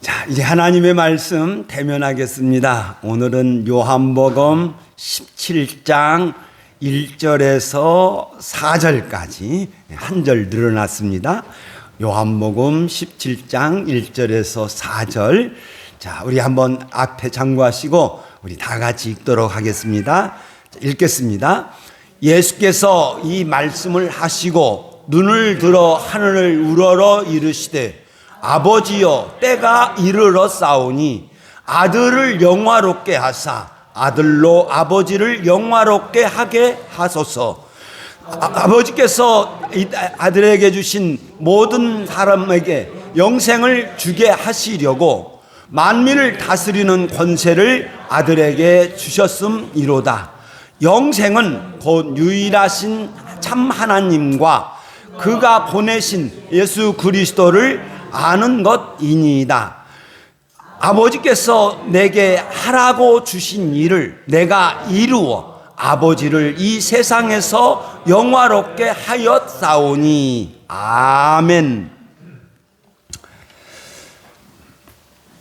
자, 이제 하나님의 말씀 대면하겠습니다. 오늘은 요한복음 17장 1절에서 4절까지 한 절 늘어났습니다. 요한복음 17장 1절에서 4절. 자, 우리 한번 앞에 참고하시고 우리 다 같이 읽도록 하겠습니다. 자, 읽겠습니다. 예수께서 이 말씀을 하시고 눈을 들어 하늘을 우러러 이르시되 아버지여, 때가 이르러 싸우니 아들을 영화롭게 하사 아들로 아버지를 영화롭게 하게 하소서. 아버지께서 이 아들에게 주신 모든 사람에게 영생을 주게 하시려고 만민을 다스리는 권세를 아들에게 주셨음이로다. 영생은 곧 유일하신 참 하나님과 그가 보내신 예수 그리스도를 아는 것이니이다. 아버지께서 내게 하라고 주신 일을 내가 이루어 아버지를 이 세상에서 영화롭게 하였사오니. 아멘.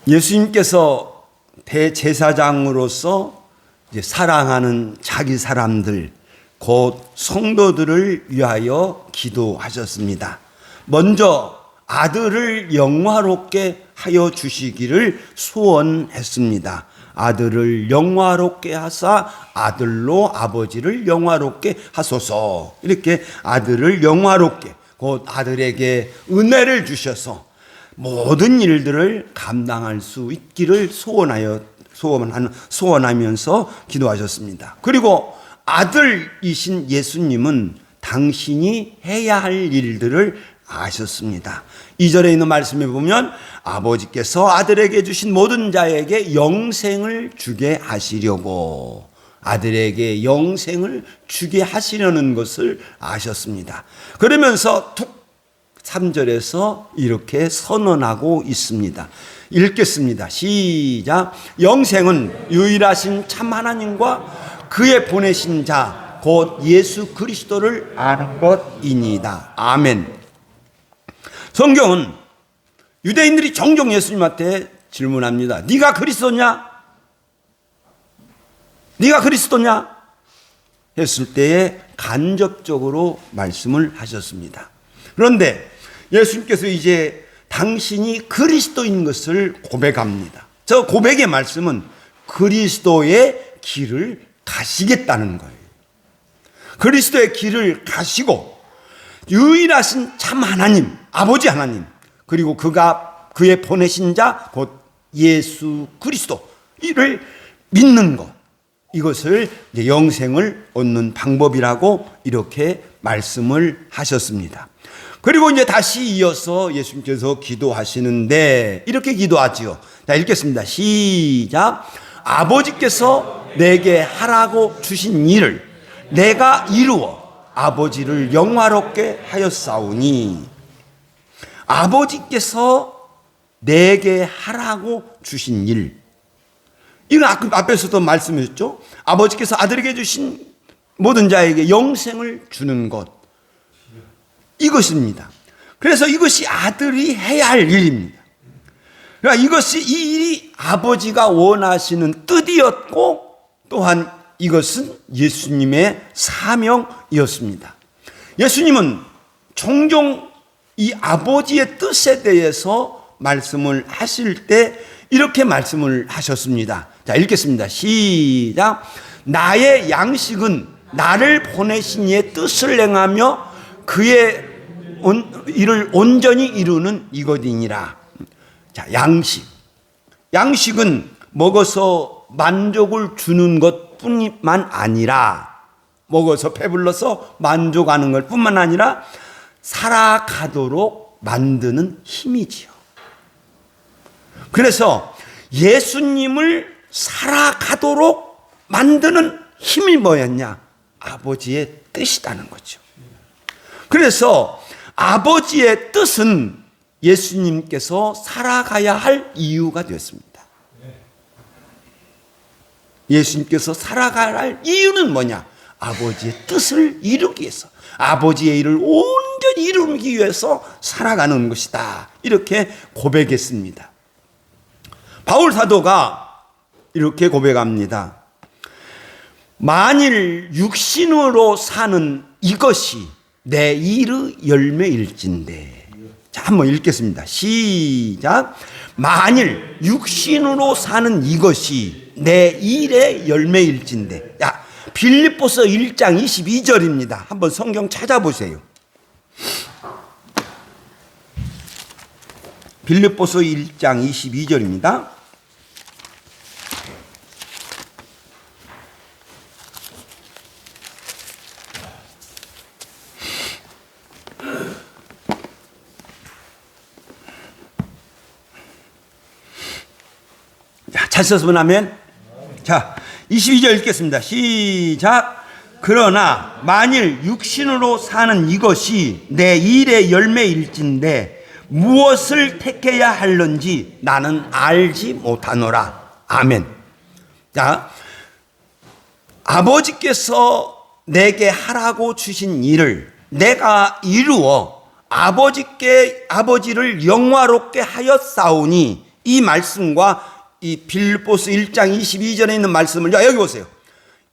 예수님께서 대제사장으로서 이제 사랑하는 자기 사람들, 곧 성도들을 위하여 기도하셨습니다. 먼저 아들을 영화롭게 하여 주시기를 소원했습니다. 아들을 영화롭게 하사 아들로 아버지를 영화롭게 하소서. 이렇게 아들을 영화롭게, 곧 아들에게 은혜를 주셔서 모든 일들을 감당할 수 있기를 소원하면서 기도하셨습니다. 그리고 아들이신 예수님은 당신이 해야 할 일들을 아셨습니다. 2절에 있는 말씀에 보면 아버지께서 아들에게 주신 모든 자에게 영생을 주게 하시려고, 아들에게 영생을 주게 하시려는 것을 아셨습니다. 그러면서 3절에서 이렇게 선언하고 있습니다. 읽겠습니다. 시작. 영생은 유일하신 참 하나님과 그의 보내신 자 곧 예수 그리스도를 아는 것이니이다. 아멘. 성경은 유대인들이 종종 예수님한테 질문합니다. 네가 그리스도냐? 네가 그리스도냐? 했을 때에 간접적으로 말씀을 하셨습니다. 그런데 예수님께서 이제 당신이 그리스도인 것을 고백합니다. 저 고백의 말씀은 그리스도의 길을 가시겠다는 거예요. 그리스도의 길을 가시고 유일하신 참 하나님, 아버지 하나님, 그리고 그의 보내신 자, 곧 예수 그리스도, 이를 믿는 것, 이것을 이제 영생을 얻는 방법이라고 이렇게 말씀을 하셨습니다. 그리고 이제 다시 이어서 예수님께서 기도하시는데 이렇게 기도하지요. 자, 읽겠습니다. 시작. 아버지께서 내게 하라고 주신 일을 내가 이루어 아버지를 영화롭게 하였사오니. 아버지께서 내게 하라고 주신 일, 이건 앞에서도 말씀하셨죠. 아버지께서 아들에게 주신 모든 자에게 영생을 주는 것, 이것입니다. 그래서 이것이 아들이 해야 할 일입니다. 그러니까 이 일이 아버지가 원하시는 뜻이었고, 또한 이것은 예수님의 사명이었습니다. 예수님은 종종 이 아버지의 뜻에 대해서 말씀을 하실 때 이렇게 말씀을 하셨습니다. 자, 읽겠습니다. 시작. 나의 양식은 나를 보내신 이의 뜻을 행하며 그의 일을 온전히 이루는 이것이니라. 자, 양식은 먹어서 만족을 주는 것뿐만 아니라, 먹어서 배불러서 만족하는 것 뿐만 아니라 살아가도록 만드는 힘이지요. 그래서 예수님을 살아가도록 만드는 힘이 뭐였냐? 아버지의 뜻이라는 거죠. 그래서 아버지의 뜻은 예수님께서 살아가야 할 이유가 되었습니다. 예수님께서 살아가야 할 이유는 뭐냐? 아버지의 뜻을 이루기 위해서, 아버지의 일을 온전히 이루기 위해서 살아가는 것이다. 이렇게 고백했습니다. 바울 사도가 이렇게 고백합니다. 만일 육신으로 사는 이것이 내 일의 열매일진데. 자, 한번 읽겠습니다. 시작. 만일 육신으로 사는 이것이 내 일의 열매일진데. 야, 빌립보서 1장 22절입니다. 한번 성경 찾아보세요. 빌립보서 1장 22절입니다. 잘 썼으면 하면. 자, 22절 읽겠습니다. 시작. 그러나 만일 육신으로 사는 이것이 내 일의 열매일진데 무엇을 택해야 할런지 나는 알지 못하노라. 아멘. 자, 아버지께서 내게 하라고 주신 일을 내가 이루어 아버지를 영화롭게 하였사오니, 이 말씀과 이 빌립보서 1장 22절에 있는 말씀을, 여기 보세요.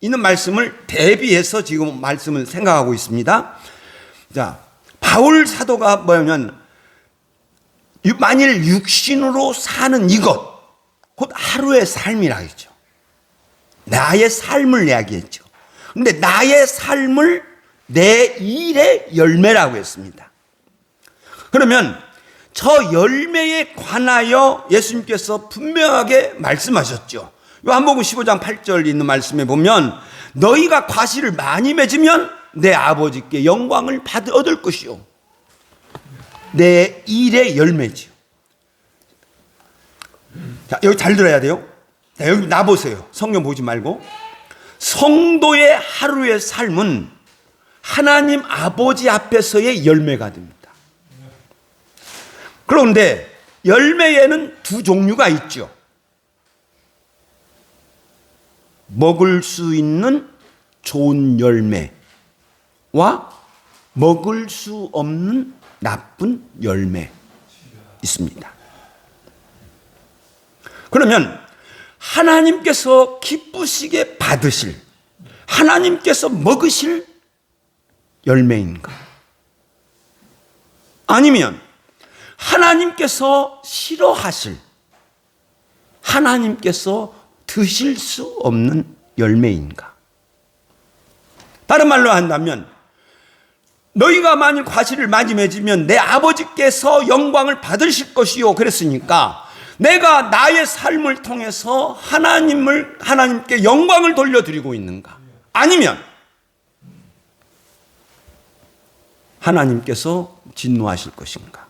있는 말씀을 대비해서 지금 말씀을 생각하고 있습니다. 자, 바울 사도가 뭐냐면, 만일 육신으로 사는 이것, 곧 하루의 삶이라 했죠. 나의 삶을 이야기했죠. 근데 나의 삶을 내 일의 열매라고 했습니다. 그러면 저 열매에 관하여 예수님께서 분명하게 말씀하셨죠. 요한복음 15장 8절 있는 말씀에 보면, 너희가 과실을 많이 맺으면 내 아버지께 영광을 얻을 것이요. 내 일의 열매지요. 자, 여기 잘 들어야 돼요. 자, 여기 나 보세요. 성경 보지 말고. 성도의 하루의 삶은 하나님 아버지 앞에서의 열매가 됩니다. 그런데 열매에는 두 종류가 있죠. 먹을 수 있는 좋은 열매와 먹을 수 없는 나쁜 열매 있습니다. 그러면 하나님께서 기쁘시게 받으실, 하나님께서 먹으실 열매인가? 아니면 하나님께서 싫어하실, 하나님께서 드실 수 없는 열매인가? 다른 말로 한다면, 너희가 만일 과실을 많이 맺으면 내 아버지께서 영광을 받으실 것이요 그랬으니까, 내가 나의 삶을 통해서 하나님께 영광을 돌려드리고 있는가? 아니면 하나님께서 진노하실 것인가?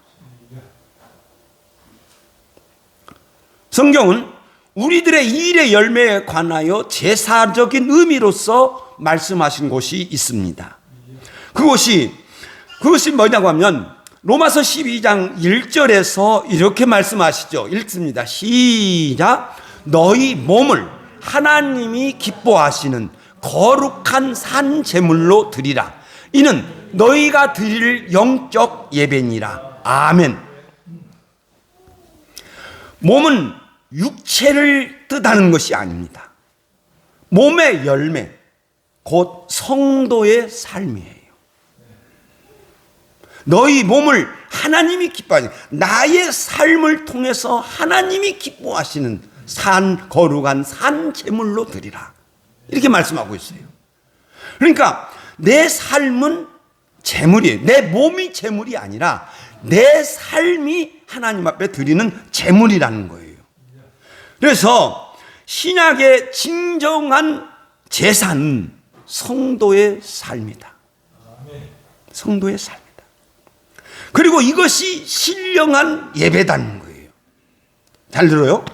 성경은 우리들의 일의 열매에 관하여 제사적인 의미로서 말씀하신 곳이 있습니다. 그것이 뭐냐고 하면, 로마서 12장 1절에서 이렇게 말씀하시죠. 읽습니다. 시작. 너희 몸을 하나님이 기뻐하시는 거룩한 산 제물로 드리라. 이는 너희가 드릴 영적 예배니라. 아멘. 몸은 육체를 뜻하는 것이 아닙니다. 몸의 열매, 곧 성도의 삶이에요. 너희 몸을 하나님이 기뻐하시는, 나의 삶을 통해서 하나님이 기뻐하시는 거룩한 산 제물로 드리라. 이렇게 말씀하고 있어요. 그러니까 내 삶은 제물이에요. 내 몸이 제물이 아니라 내 삶이 하나님 앞에 드리는 제물이라는 거예요. 그래서 신약의 진정한 제사는 성도의 삶이다. 성도의 삶이다. 그리고 이것이 신령한 예배다는 거예요. 잘 들어요?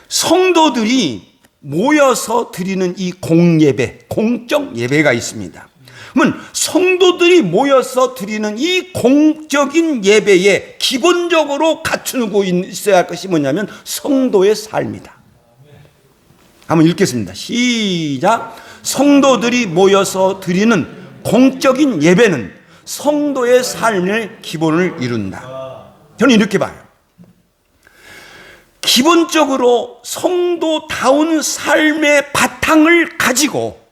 성도들이 모여서 드리는 이 공예배, 공적 예배가 있습니다. 그러면 성도들이 모여서 드리는 이 공적인 예배에 기본적으로 갖추고 있어야 할 것이 뭐냐면 성도의 삶이다. 한번 읽겠습니다. 시작. 성도들이 모여서 드리는 공적인 예배는 성도의 삶의 기본을 이룬다. 저는 이렇게 봐요. 기본적으로 성도다운 삶의 바탕을 가지고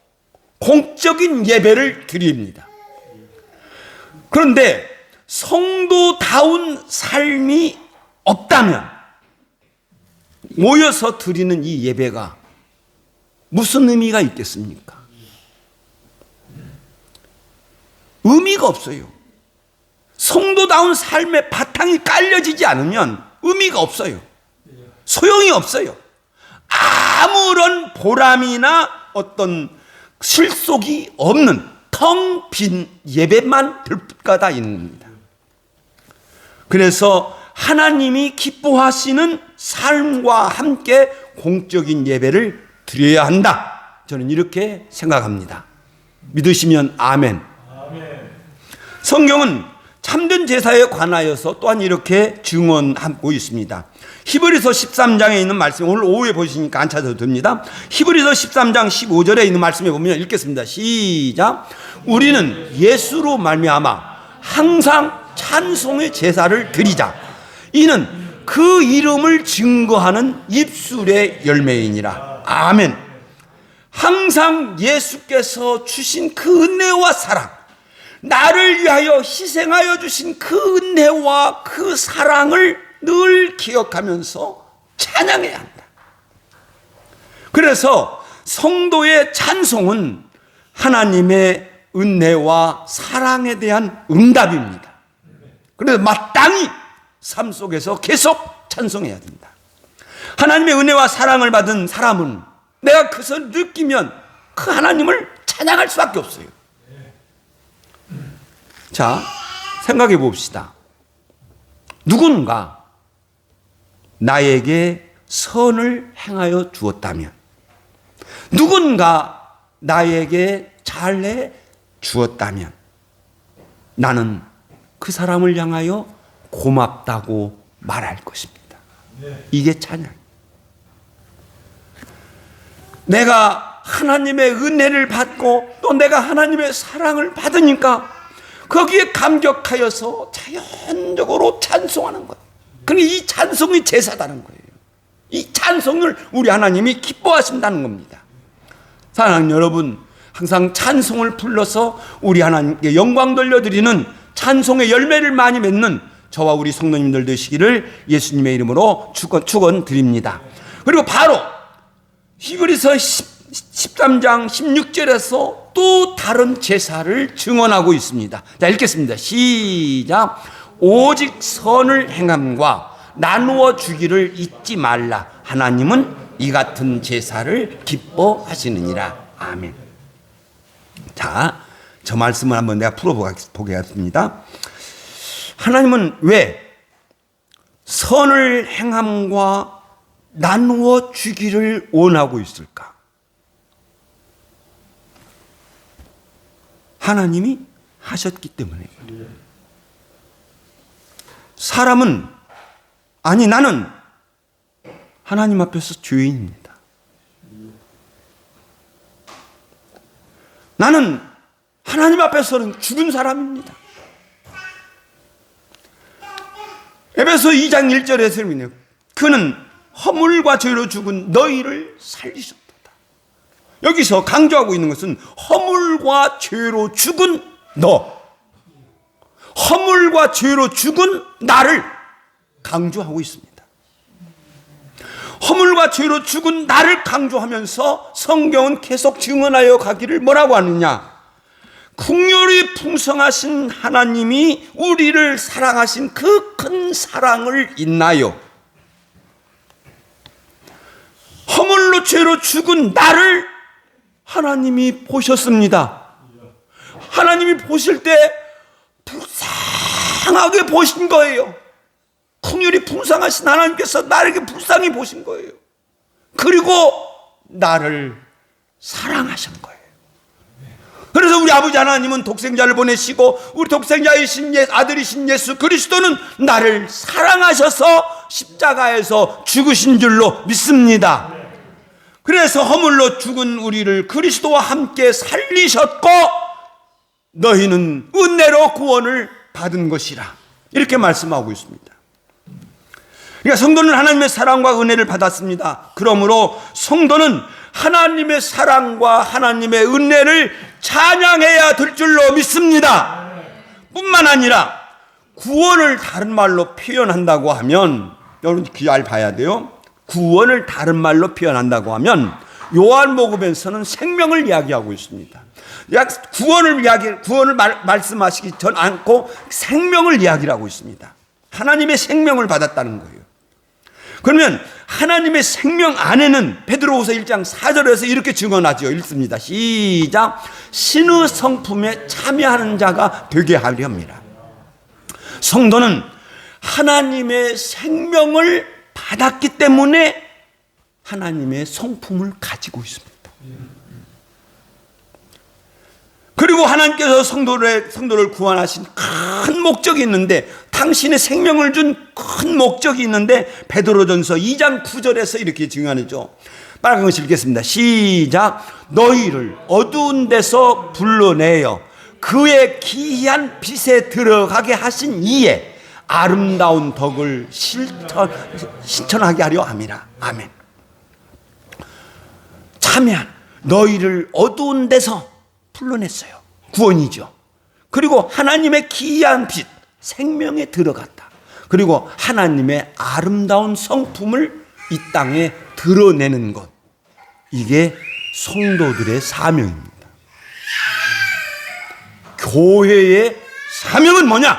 공적인 예배를 드립니다. 그런데 성도다운 삶이 없다면 모여서 드리는 이 예배가 무슨 의미가 있겠습니까? 의미가 없어요. 성도다운 삶의 바탕이 깔려지지 않으면 의미가 없어요. 소용이 없어요. 아무런 보람이나 어떤 실속이 없는 텅 빈 예배만 들가다 있는 겁니다. 그래서 하나님이 기뻐하시는 삶과 함께 공적인 예배를 드려야 한다. 저는 이렇게 생각합니다. 믿으시면 아멘. 성경은 참된 제사에 관하여서 또한 이렇게 증언하고 있습니다. 히브리서 13장에 있는 말씀, 오늘 오후에 보시니까 안 찾아도 됩니다. 히브리서 13장 15절에 있는 말씀에 보면 읽겠습니다. 시작. 우리는 예수로 말미암아 항상 찬송의 제사를 드리자. 이는 그 이름을 증거하는 입술의 열매이니라. 아멘. 항상 예수께서 주신 그 은혜와 사랑, 나를 위하여 희생하여 주신 그 은혜와 그 사랑을 늘 기억하면서 찬양해야 한다. 그래서 성도의 찬송은 하나님의 은혜와 사랑에 대한 응답입니다. 그래서 마땅히 삶 속에서 계속 찬송해야 된다. 하나님의 은혜와 사랑을 받은 사람은 내가 그것을 느끼면 그 하나님을 찬양할 수밖에 없어요. 자, 생각해 봅시다. 누군가 나에게 선을 행하여 주었다면, 누군가 나에게 잘해 주었다면 나는 그 사람을 향하여 고맙다고 말할 것입니다. 이게 찬양. 내가 하나님의 은혜를 받고 또 내가 하나님의 사랑을 받으니까 거기에 감격하여서 자연적으로 찬송하는 거예요. 그러니까 이 찬송이 제사다는 거예요. 이 찬송을 우리 하나님이 기뻐하신다는 겁니다. 사랑하는 여러분, 항상 찬송을 불러서 우리 하나님께 영광 돌려드리는 찬송의 열매를 많이 맺는 저와 우리 성도님들 되시기를 예수님의 이름으로 축원드립니다. 그리고 바로 히브리서 13장 16절에서 또 다른 제사를 증언하고 있습니다. 자, 읽겠습니다. 시작. 오직 선을 행함과 나누어 주기를 잊지 말라. 하나님은 이 같은 제사를 기뻐하시느니라. 아멘. 자, 저 말씀을 한번 내가 풀어보겠습니다. 하나님은 왜 선을 행함과 나누어 주기를 원하고 있을까? 하나님이 하셨기 때문에. 사람은, 아니 나는 하나님 앞에서 죄인입니다. 나는 하나님 앞에서는 죽은 사람입니다. 에베소 2장 1절에서 그는 허물과 죄로 죽은 너희를 살리셨도다. 여기서 강조하고 있는 것은 허물과 죄로 죽은 너, 허물과 죄로 죽은 나를 강조하고 있습니다. 허물과 죄로 죽은 나를 강조하면서 성경은 계속 증언하여 가기를 뭐라고 하느냐? 긍휼이 풍성하신 하나님이 우리를 사랑하신 그 큰 사랑을 인하여 허물로 죄로 죽은 나를 하나님이 보셨습니다. 하나님이 보실 때 불쌍하게 보신 거예요. 긍휼이 풍성하신 하나님께서 나에게 불쌍히 보신 거예요. 그리고 나를 사랑하신 거예요. 그래서 우리 아버지 하나님은 독생자를 보내시고 우리 독생자이신 아들이신 예수 그리스도는 나를 사랑하셔서 십자가에서 죽으신 줄로 믿습니다. 그래서 허물로 죽은 우리를 그리스도와 함께 살리셨고 너희는 은혜로 구원을 받은 것이라, 이렇게 말씀하고 있습니다. 그러니까 성도는 하나님의 사랑과 은혜를 받았습니다. 그러므로 성도는 하나님의 사랑과 하나님의 은혜를 찬양해야 될 줄로 믿습니다. 뿐만 아니라 구원을 다른 말로 표현한다고 하면, 여러분 귀잘 봐야 돼요. 구원을 다른 말로 표현한다고 하면 요한복음에서는 생명을 이야기하고 있습니다. 구원을 말씀하시기 전 않고 생명을 이야기하고 있습니다. 하나님의 생명을 받았다는 거예요. 그러면 하나님의 생명 안에는 베드로후서 1장 4절에서 이렇게 증언하죠. 읽습니다. 시작. 신의 성품에 참여하는 자가 되게 하려 합니다. 성도는 하나님의 생명을 받았기 때문에 하나님의 성품을 가지고 있습니다. 그리고 하나님께서 성도를 구원하신 큰 목적이 있는데, 당신의 생명을 준 큰 목적이 있는데, 베드로전서 2장 9절에서 이렇게 증언하죠. 빨간 것을 읽겠습니다. 시작. 너희를 어두운 데서 불러내어 그의 기이한 빛에 들어가게 하신 이에 아름다운 덕을 실천하게 하려 함이라. 아멘. 참여한 너희를 어두운 데서 불러냈어요. 구원이죠. 그리고 하나님의 기이한 빛, 생명에 들어갔다. 그리고 하나님의 아름다운 성품을 이 땅에 드러내는 것, 이게 성도들의 사명입니다. 교회의 사명은 뭐냐?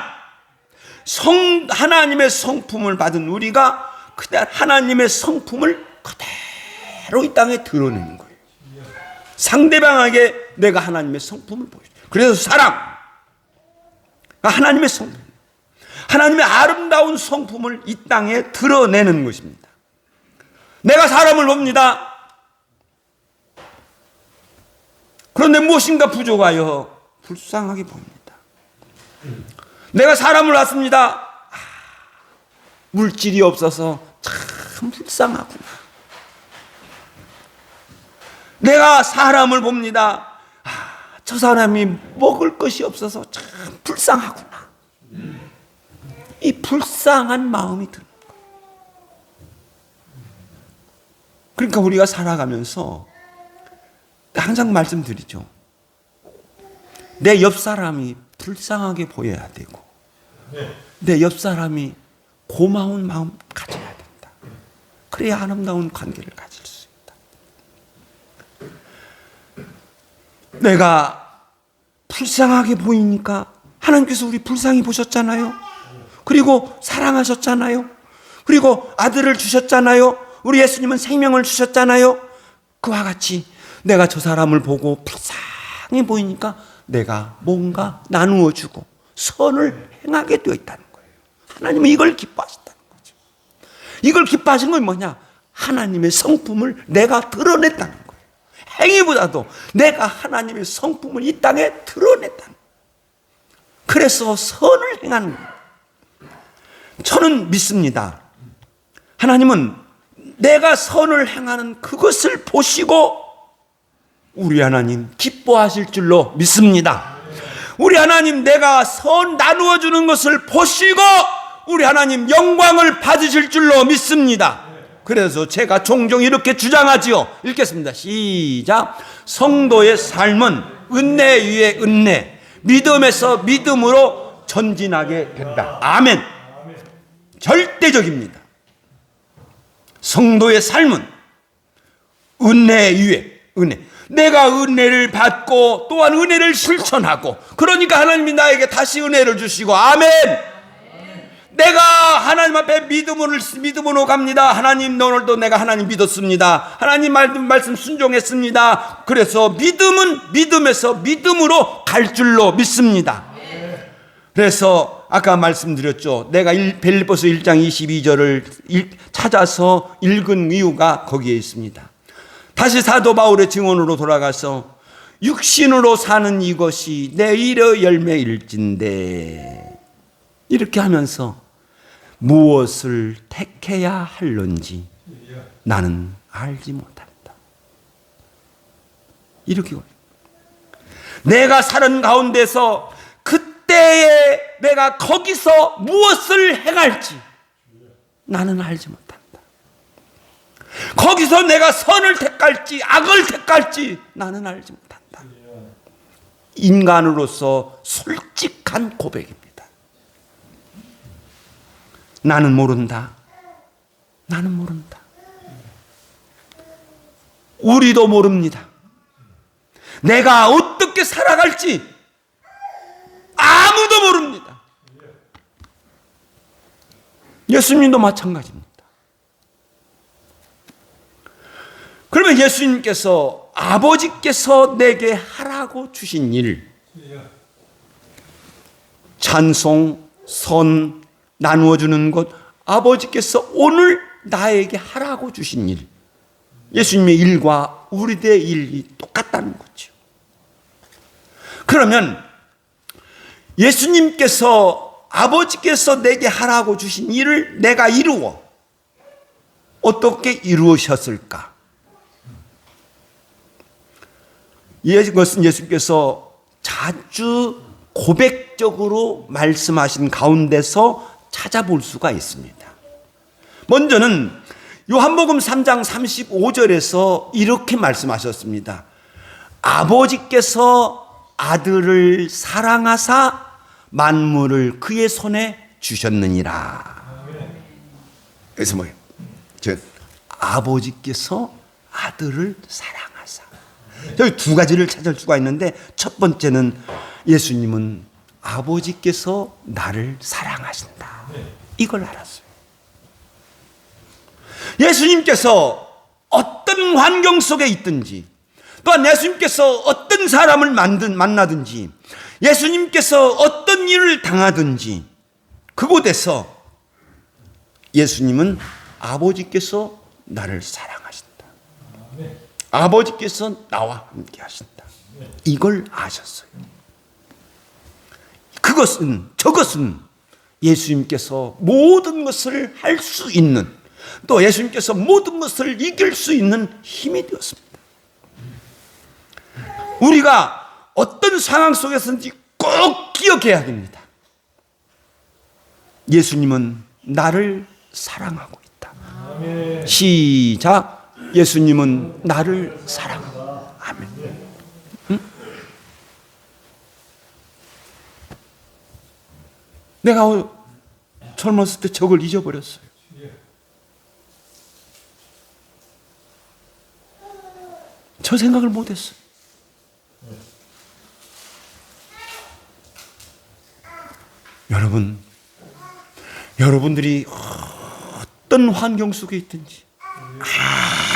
하나님의 성품을 받은 우리가 그냥 하나님의 성품을 그대로 이 땅에 드러내는 거예요. 상대방에게 내가 하나님의 성품을 보여줘. 그래서 사랑, 하나님의 성품, 하나님의 아름다운 성품을 이 땅에 드러내는 것입니다. 내가 사람을 봅니다. 그런데 무엇인가 부족하여 불쌍하게 보입니다. 내가 사람을 봤습니다. 물질이 없어서 참 불쌍하구나. 내가 사람을 봅니다. 저 사람이 먹을 것이 없어서 참 불쌍하구나. 이 불쌍한 마음이 드는 거예요. 그러니까 우리가 살아가면서 항상 말씀드리죠. 내 옆 사람이 불쌍하게 보여야 되고, 내 옆 사람이 고마운 마음 가져야 된다. 그래야 아름다운 관계를 가질 수 있다. 내가 불쌍하게 보이니까 하나님께서 우리 불쌍히 보셨잖아요. 그리고 사랑하셨잖아요. 그리고 아들을 주셨잖아요. 우리 예수님은 생명을 주셨잖아요. 그와 같이 내가 저 사람을 보고 불쌍히 보이니까 내가 뭔가 나누어 주고 선을 행하게 되어 있다는 거예요. 하나님은 이걸 기뻐하신다는 거죠. 이걸 기뻐하신 건 뭐냐? 하나님의 성품을 내가 드러냈다는 거예요. 행위보다도 내가 하나님의 성품을 이 땅에 드러냈다는 거예요. 그래서 선을 행하는 거예요. 저는 믿습니다. 하나님은 내가 선을 행하는 그것을 보시고 우리 하나님 기뻐하실 줄로 믿습니다. 우리 하나님 내가 선 나누어 주는 것을 보시고 우리 하나님 영광을 받으실 줄로 믿습니다. 그래서 제가 종종 이렇게 주장하지요. 읽겠습니다. 시작. 성도의 삶은 은혜 위에 은혜, 믿음에서 믿음으로 전진하게 된다. 아멘. 절대적입니다. 성도의 삶은 은혜 위에 은혜. 내가 은혜를 받고 또한 은혜를 실천하고, 그러니까 하나님이 나에게 다시 은혜를 주시고, 아멘. 내가 하나님 앞에 믿음으로 갑니다. 하나님, 오늘도 내가 하나님 믿었습니다. 하나님 말씀 순종했습니다. 그래서 믿음은 믿음에서 믿음으로 갈 줄로 믿습니다. 그래서 아까 말씀드렸죠. 내가 빌립보서 1장 22절을 찾아서 읽은 이유가 거기에 있습니다. 다시 사도 바울의 증언으로 돌아가서 육신으로 사는 이것이 내 일의 열매일진데, 이렇게 하면서 무엇을 택해야 할런지 나는 알지 못한다. 이렇게 내가 사는 가운데서 그때에 내가 거기서 무엇을 행할지 나는 알지 못한다. 거기서 내가 선을 택할지 악을 택할지 나는 알지 못한다. 인간으로서 솔직한 고백입니다. 나는 모른다. 나는 모른다. 우리도 모릅니다. 내가 어떻게 살아갈지 아무도 모릅니다. 예수님도 마찬가지입니다. 그러면 예수님께서 아버지께서 내게 하라고 주신 일, 찬송, 선, 나누어주는 것, 아버지께서 오늘 나에게 하라고 주신 일, 예수님의 일과 우리들의 일이 똑같다는 거죠. 그러면 예수님께서 아버지께서 내게 하라고 주신 일을 내가 이루어 어떻게 이루으셨을까? 이것은 예수님께서 자주 고백적으로 말씀하신 가운데서 찾아볼 수가 있습니다. 먼저는 요한복음 3장 35절에서 이렇게 말씀하셨습니다. 아버지께서 아들을 사랑하사 만물을 그의 손에 주셨느니라. 그래서 뭐예요? 아버지께서 아들을 사랑하사. 여기 두 가지를 찾을 수가 있는데, 첫 번째는 예수님은 아버지께서 나를 사랑하신다. 이걸 알았어요. 예수님께서 어떤 환경 속에 있든지, 또한 예수님께서 어떤 사람을 만나든지, 예수님께서 어떤 일을 당하든지, 그곳에서 예수님은 아버지께서 나를 사랑하신다. 아버지께서 나와 함께 하신다. 이걸 아셨어요. 저것은 예수님께서 모든 것을 할 수 있는, 또 예수님께서 모든 것을 이길 수 있는 힘이 되었습니다. 우리가 어떤 상황 속에서든지 꼭 기억해야 됩니다. 예수님은 나를 사랑하고 있다. 시작. 예수님은 나를 사랑하고. 아멘. 응? 내가 젊었을 때 저걸 잊어버렸어요. 저 생각을 못했어요. 여러분들이 어떤 환경 속에 있든지,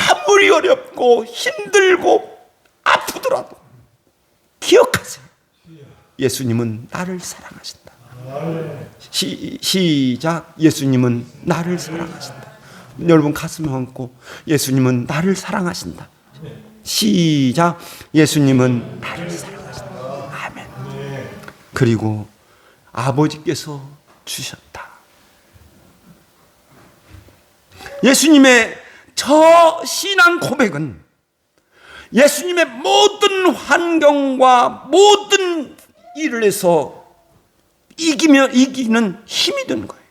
아무리 어렵고 힘들고 아프더라도 기억하세요. 예수님은 나를 사랑하신다. 시작. 예수님은 나를 사랑하신다. 여러분 가슴에 얹고, 예수님은 나를 사랑하신다. 시작. 예수님은 나를 사랑하신다. 아멘. 그리고 아버지께서 주셨다. 예수님의 저 신앙 고백은 예수님의 모든 환경과 모든 일을 해서 이기는 힘이 된 거예요.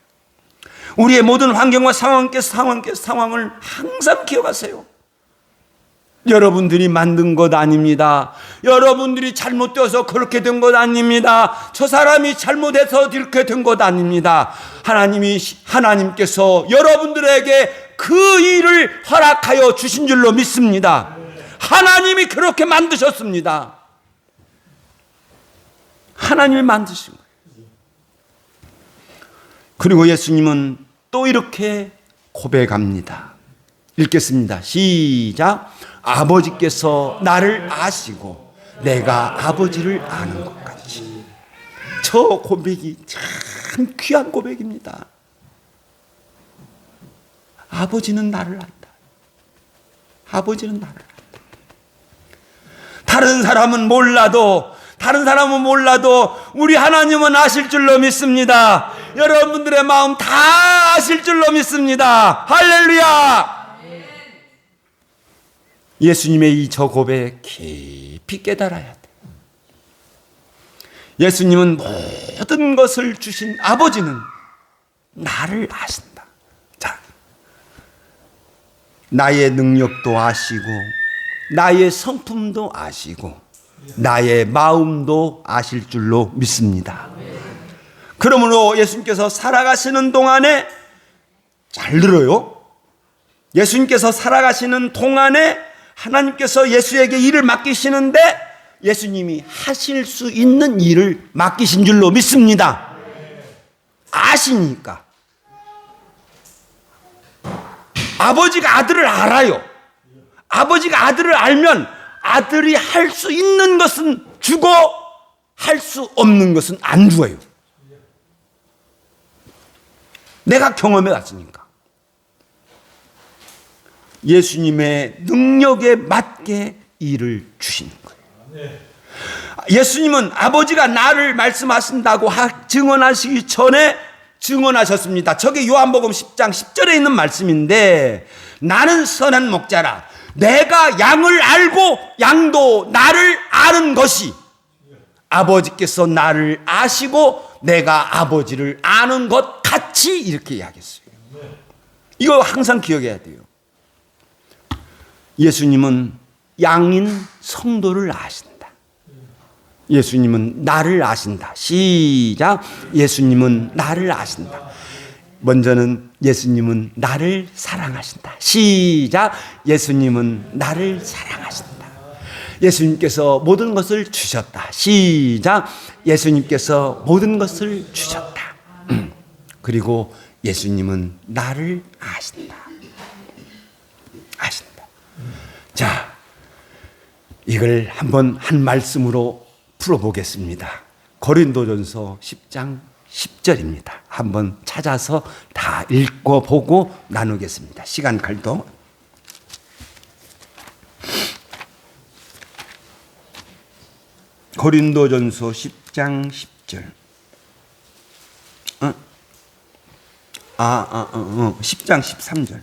우리의 모든 환경과 상황을 항상 기억하세요. 여러분들이 만든 것 아닙니다. 여러분들이 잘못되어서 그렇게 된 것 아닙니다. 저 사람이 잘못해서 이렇게 된 것 아닙니다. 하나님께서 여러분들에게 그 일을 허락하여 주신 줄로 믿습니다. 하나님이 그렇게 만드셨습니다. 하나님이 만드신 거예요. 그리고 예수님은 또 이렇게 고백합니다. 읽겠습니다. 시작. 아버지께서 나를 아시고 내가 아버지를 아는 것 같이. 저 고백이 참 귀한 고백입니다. 아버지는 나를 안다. 아버지는 나를 안다. 다른 사람은 몰라도 우리 하나님은 아실 줄로 믿습니다. 여러분들의 마음 다 아실 줄로 믿습니다. 할렐루야. 예수님의 저 고백 깊이 깨달아야 돼. 예수님은 모든 것을 주신 아버지는 나를 아신다. 자, 나의 능력도 아시고 나의 성품도 아시고 나의 마음도 아실 줄로 믿습니다. 그러므로 예수님께서 살아가시는 동안에, 잘 들어요, 예수님께서 살아가시는 동안에 하나님께서 예수에게 일을 맡기시는데 예수님이 하실 수 있는 일을 맡기신 줄로 믿습니다. 아시니까. 아버지가 아들을 알아요. 아버지가 아들을 알면 아들이 할 수 있는 것은 주고 할 수 없는 것은 안 주어요. 내가 경험해 왔으니까. 예수님의 능력에 맞게 일을 주시는 거예요. 예수님은 아버지가 나를 말씀하신다고 증언하시기 전에 증언하셨습니다. 저게 요한복음 10장 10절에 있는 말씀인데, 나는 선한 목자라. 내가 양을 알고 양도 나를 아는 것이, 아버지께서 나를 아시고 내가 아버지를 아는 것 같이, 이렇게 이야기했어요. 이거 항상 기억해야 돼요. 예수님은 양인 성도를 아신다. 예수님은 나를 아신다. 시작. 예수님은 나를 아신다. 먼저는 예수님은 나를 사랑하신다. 시작. 예수님은 나를 사랑하신다. 예수님께서 모든 것을 주셨다. 시작. 예수님께서 모든 것을 주셨다. 그리고 예수님은 나를 아신다. 아신다. 자, 이걸 한번 한 말씀으로 풀어보겠습니다. 고린도전서 10장 10절입니다. 한번 찾아서 다 읽어보고 나누겠습니다. 시간 갈도. 고린도전서 10장 10절. 10장 13절.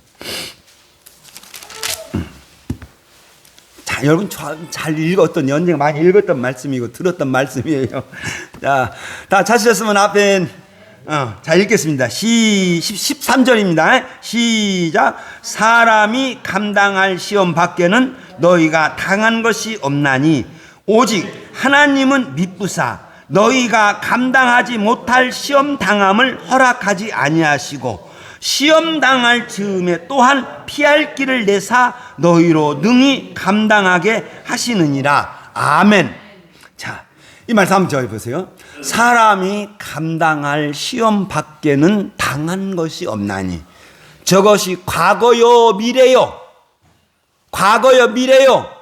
자, 여러분 잘 읽었던, 연생 많이 읽었던 말씀이고 들었던 말씀이에요. 자, 다 찾으셨으면 앞에 잘 읽겠습니다. 13절입니다. 시작. 사람이 감당할 시험 밖에는 너희가 당한 것이 없나니 오직 하나님은 미쁘사 너희가 감당하지 못할 시험 당함을 허락하지 아니하시고 시험 당할 즈음에 또한 피할 길을 내사 너희로 능히 감당하게 하시느니라. 아멘. 자, 이 말씀 한번 저희 보세요. 사람이 감당할 시험 밖에는 당한 것이 없나니. 저것이 과거요 미래요. 과거요 미래요.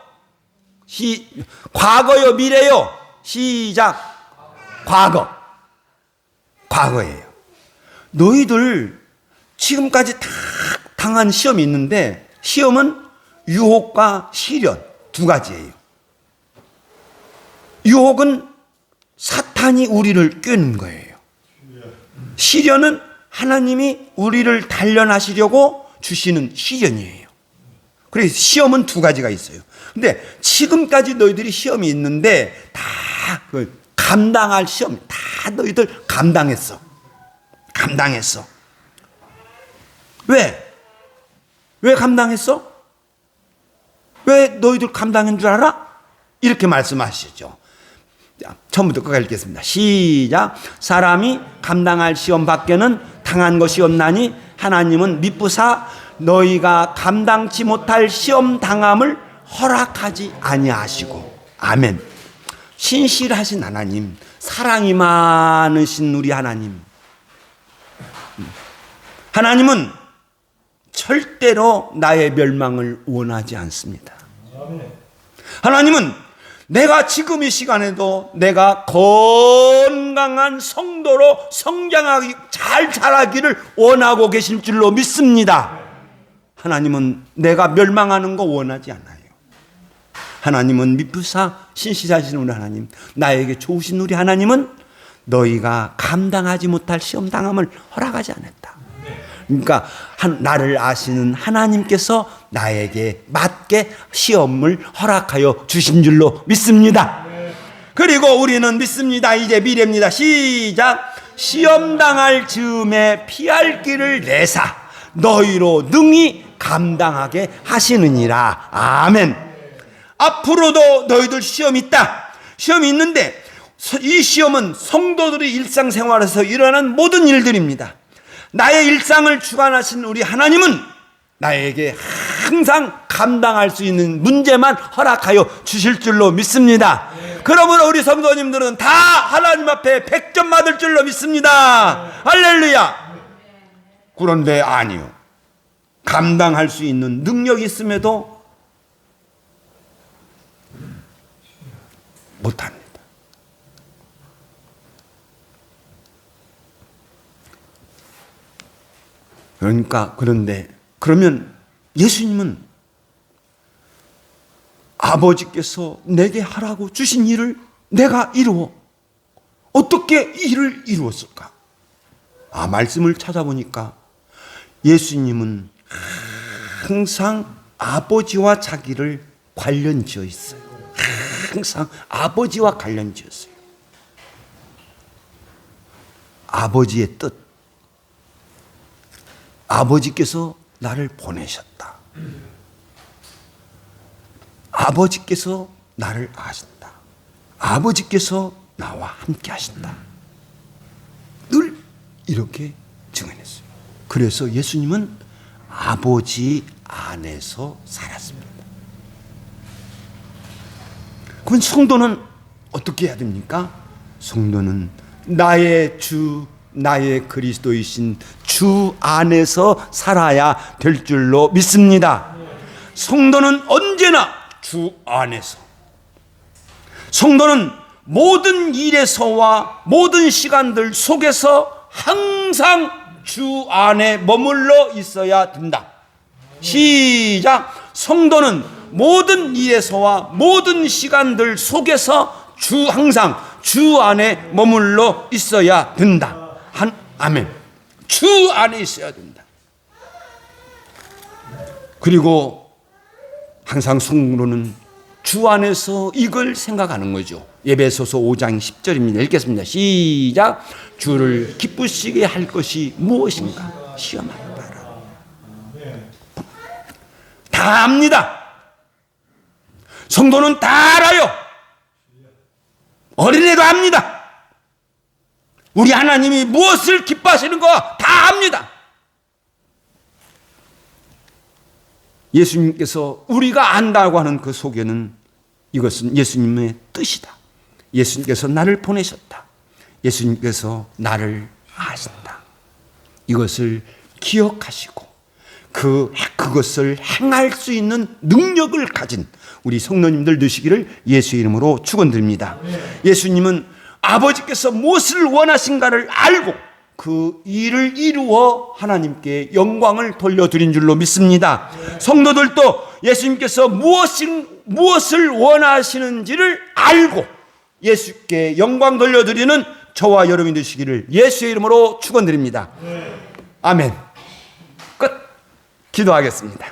과거요 미래요. 시작. 과거. 과거예요. 너희들 지금까지 다 당한 시험이 있는데, 시험은 유혹과 시련 두 가지예요. 유혹은 사탄이 우리를 꿰는 거예요. 시련은 하나님이 우리를 단련하시려고 주시는 시련이에요. 그래서 시험은 두 가지가 있어요. 근데 지금까지 너희들이 시험이 있는데 다 감당할 시험, 다 너희들 감당했어. 감당했어. 왜 감당했어? 왜 너희들 감당한 줄 알아? 이렇게 말씀하시죠. 자, 처음부터 끝까지 읽겠습니다. 시작. 사람이 감당할 시험 밖에는 당한 것이 없나니 하나님은 미쁘사 너희가 감당치 못할 시험 당함을 허락하지 아니하시고. 아멘. 신실하신 하나님, 사랑이 많으신 우리 하나님. 하나님은 절대로 나의 멸망을 원하지 않습니다. 하나님은 내가 지금 이 시간에도 내가 건강한 성도로 성장하기, 잘 자라기를 원하고 계실 줄로 믿습니다. 하나님은 내가 멸망하는 거 원하지 않아요. 하나님은 미쁘사 신실하신 우리 하나님, 나에게 좋으신 우리 하나님은 너희가 감당하지 못할 시험 당함을 허락하지 않았다. 그러니까 나를 아시는 하나님께서 나에게 맞게 시험을 허락하여 주신 줄로 믿습니다. 그리고 우리는 믿습니다. 이제 미래입니다. 시작. 시험 당할 즈음에 피할 길을 내사 너희로 능히 감당하게 하시느니라. 아멘. 앞으로도 너희들 시험이 있다. 시험이 있는데 이 시험은 성도들의 일상생활에서 일어나는 모든 일들입니다. 나의 일상을 주관하신 우리 하나님은 나에게 항상 감당할 수 있는 문제만 허락하여 주실 줄로 믿습니다. 그러므로 우리 성도님들은 다 하나님 앞에 100점 받을 줄로 믿습니다. 할렐루야. 그런데 아니요. 감당할 수 있는 능력이 있음에도 못합니다. 그러면 예수님은 아버지께서 내게 하라고 주신 일을 내가 이루어 어떻게 일을 이루었을까? 말씀을 찾아보니까 예수님은 항상 아버지와 자기를 관련 지어 있어요. 항상 아버지와 관련 지었어요. 아버지의 뜻. 아버지께서 나를 보내셨다. 아버지께서 나를 아신다. 아버지께서 나와 함께 하신다. 늘 이렇게 증언했어요. 그래서 예수님은 아버지 안에서 살았습니다. 그럼 성도는 어떻게 해야 됩니까? 성도는 나의 주, 나의 그리스도이신 주 안에서 살아야 될 줄로 믿습니다. 성도는 언제나 주 안에서, 성도는 모든 일에서와 모든 시간들 속에서 항상 주 안에 머물러 있어야 된다. 시작. 성도는 모든 일에서와 모든 시간들 속에서 항상 주 안에 머물러 있어야 된다. 아멘. 주 안에 있어야 된다. 그리고 항상 성도는 주 안에서 이걸 생각하는 거죠. 에베소서 5장 10절입니다. 읽겠습니다. 시작. 주를 기쁘시게 할 것이 무엇인가 시험하는 바라. 다 압니다. 성도는 다 알아요. 어린애도 압니다. 우리 하나님이 무엇을 기뻐하시는 거 다 압니다. 예수님께서 우리가 안다고 하는 그 속에는 이것은 예수님의 뜻이다. 예수님께서 나를 보내셨다. 예수님께서 나를 아신다. 이것을 기억하시고 그것을 행할 수 있는 능력을 가진 우리 성도님들 되시기를 예수의 이름으로 축원드립니다. 예수님은 아버지께서 무엇을 원하신가를 알고 그 일을 이루어 하나님께 영광을 돌려드린 줄로 믿습니다. 성도들도 예수님께서 무엇을 원하시는지를 알고 예수께 영광 돌려드리는 저와 여러분이 되시기를 예수의 이름으로 축원드립니다. 아멘. 끝. 기도하겠습니다.